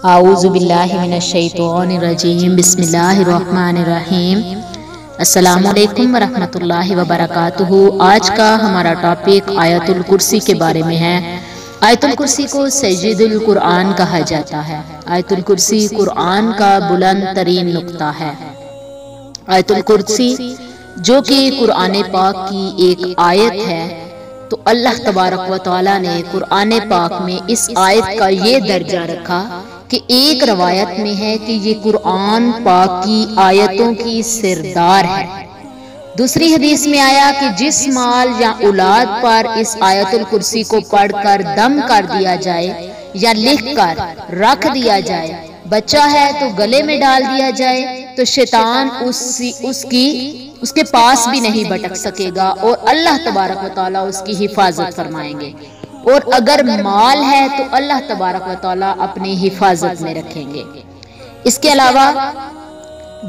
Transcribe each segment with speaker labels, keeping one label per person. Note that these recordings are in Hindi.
Speaker 1: आऊज़ु बिल्लाहि मिनश्शैतानिर्रजीम बिस्मिल्लाहिर्रहमानिर्रहीम। अस्सलामु अलैकुम वरहमतुल्लाहि वबरकातुहू। आज का हमारा टॉपिक आयतुल कुर्सी के बारे में है। आयतुल कुर्सी को सय्यदुल कुरआन कहा जाता है। आयतुल कुर्सी कुरआन का बुलंद तरीन नुक्ता है। आयतुल कुर्सी जो कि कुरआन पाक की एक आयत है, तो अल्लाह तबारक व तआला ने कुरआन पाक में इस आयत का ये दर्जा रखा कि एक रवायत में है कि ये कुरआन पाक की आयतों की सिरदार है। दूसरी हदीस में आया कि जिस माल या औलाद पर इस आयतुल कुर्सी को पढ़कर दम कर दिया जाए या लिखकर रख दिया जाए, बच्चा है तो गले में डाल दिया जाए, तो शैतान उसके पास भी नहीं भटक सकेगा और अल्लाह तबारक व तआला उसकी हिफाजत फरमाएंगे। और अगर माल है तो अल्लाह तबारक व तआला अपनी हिफाजत में रखेंगे। इसके अलावा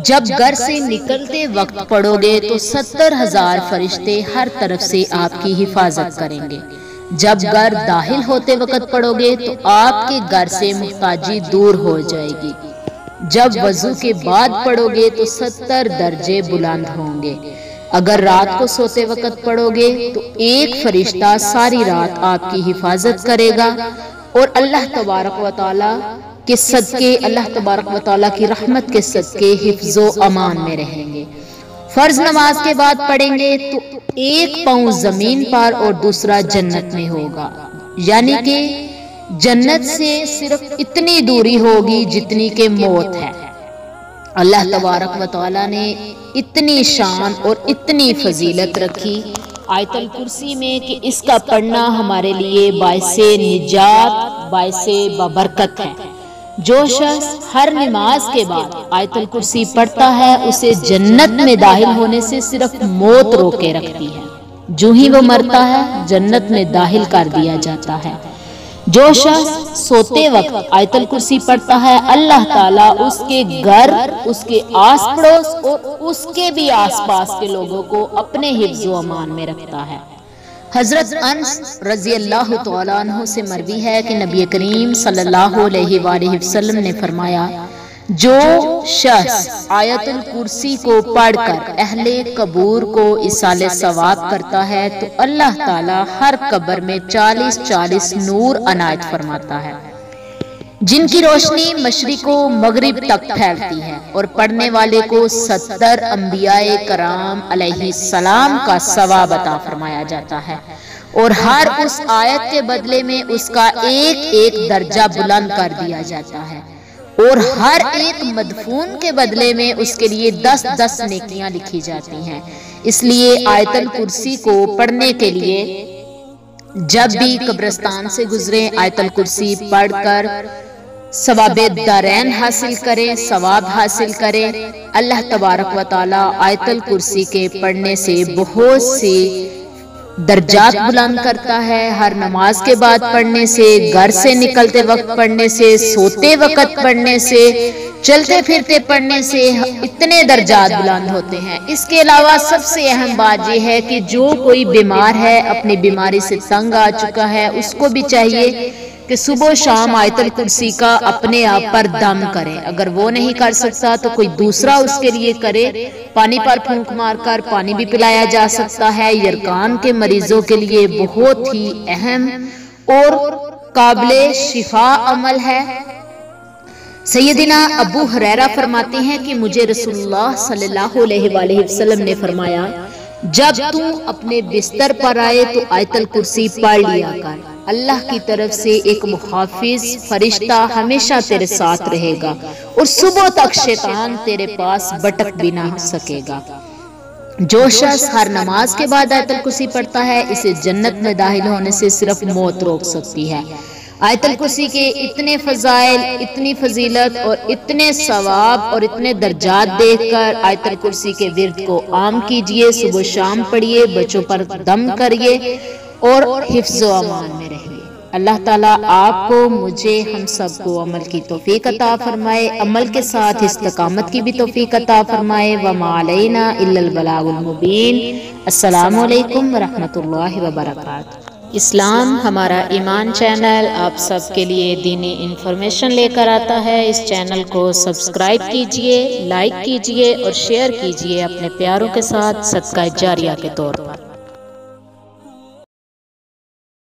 Speaker 1: जब घर से निकलते वक्त पढ़ोगे तो 70,000 फरिश्ते हर तरफ से आपकी हिफाजत करेंगे। जब घर दाखिल होते वक्त पढ़ोगे तो आपके घर से मुहताजी दूर हो जाएगी। जब वजू के बाद पढ़ोगे तो 70 दर्जे बुलंद होंगे। अगर रात को सोते वक्त पढ़ोगे तो एक फरिश्ता सारी रात आपकी हिफाजत करेगा और अल्लाह तबारक व तआला के सदके, अल्लाह तबारक व तआला की रहमत के सदके हिफ्ज़ो अमान में रहेंगे। फर्ज नमाज के बाद पढ़ेंगे तो एक पाँव जमीन पर और दूसरा जन्नत में होगा, यानी कि जन्नत से सिर्फ इतनी दूरी होगी जितनी के मौत है। अल्लाह तबारक व तआला ने इतनी शान और इतनी फजीलत रखी आयतुल कुर्सी में कि इसका पढ़ना हमारे लिए बाइसे निजात, बाइसे बबरकत है। जो शख्स हर नमाज के बाद आयतुल कुर्सी पढ़ता है उसे जन्नत में दाखिल होने से सिर्फ मौत रोके रखती है। जो ही वो मरता है जन्नत में दाखिल कर दिया जाता है। जो शख्स सोते वक्त आयतुल कुर्सी पढ़ता है, अल्लाह ताला उसके घर, उसके आस पड़ोस और उसके भी आसपास के लोगों को अपने हिफ्ज़ो अमान में रखता है। हजरत अनस रज़ियल्लाहु तआला अन्हु से मरवी है कि नबी करीम सल्लल्लाहु अलैहि वसल्लम ने फरमाया, जो शख्स आयतुल कुर्सी को पढ़कर अहले कबूर को इसाले सवाब करता है तो अल्लाह ताला हर कब्र में 40-40 नूर अनायत फरमाता है, जिनकी रोशनी मशरिको मगरिब तक फैलती है और पढ़ने वाले को 70 अंबियाए कराम अलैहिस्सलाम का सवाब अता फरमाया जाता है और हर उस आयत के बदले में उसका एक एक दर्जा बुलंद कर दिया जाता है और हर एक मदफून के बदले में उसके लिए 10-10 नेकियां लिखी जाती हैं। इसलिए आयतुल कुर्सी को पढ़ने के लिए जब भी कब्रिस्तान से गुजरे आयतुल कुर्सी पढ़कर सवाबे दारैन हासिल करें, सवाब हासिल करें। अल्लाह तबारक व तआला आयतुल कुर्सी के पढ़ने से बहुत सी दर्जात बुलंद करता है। हर नमाज के बाद पढ़ने से, घर से निकलते वक्त पढ़ने से, सोते वक्त पढ़ने से, चलते फिरते पढ़ने से इतने दर्जात बुलंद होते हैं। इसके अलावा सबसे अहम बात यह है कि जो कोई बीमार है, अपनी बीमारी से तंग आ चुका है, उसको भी चाहिए कि सुबह शाम आयतुल कुर्सी का अपने आप पर दम करे। अगर वो नहीं कर सकता तो कोई दूसरा उसके लिए करे। पानी पर फूंक मारकर पानी भी पिलाया जा सकता है। यरकान के मरीजों के लिए बहुत ही अहम और काबिले शिफा अमल है। सैयदिना अबू हुरैरा फरमाते हैं कि मुझे रसूलुल्लाह सल्लल्लाहु अलैहि वसल्लम ने फरमाया, जब तू अपने बिस्तर पर आए तो आयतुल कुर्सी पढ़ लिया कर। अल्लाह की तरफ से एक मुहाफिज फरिश्ता हमेशा तेरे साथ रहेगा और सुबह तक शैतान तेरे पास भटक भी ना सकेगा। जो शख्स हर नमाज के बाद आयतुल कुर्सी पढ़ता है, इसे जन्नत में दाखिल होने से सिर्फ मौत रोक सकती है। आयतुल कुर्सी के इतने फजाइल, इतनी फजीलत और इतने सवाब और इतने दर्जात देखकर आयतुल कुर्सी के विर्द को आम कीजिए, सुबह शाम पढ़िए, बच्चों पर दम करिए और हिफ्ज़ो अमान में रहिए। अल्लाह ताला आपको, मुझे, हम सबको अमल की तौफीक अता फरमाए, अमल के साथ इस्तिकामत की भी तौफीक अता फरमाए। व मा अलैना इल्लल बलागुल मुबीन। अस्सलामु अलैकुम व रहमतुल्लाहि व बरकातुहू। इस्लाम हमारा ईमान चैनल आप सबके लिए दीनी इंफॉर्मेशन लेकर आता है। इस चैनल को सब्सक्राइब कीजिए, लाइक कीजिए और शेयर कीजिए अपने प्यारों के साथ सदका जारिया के तौर पर।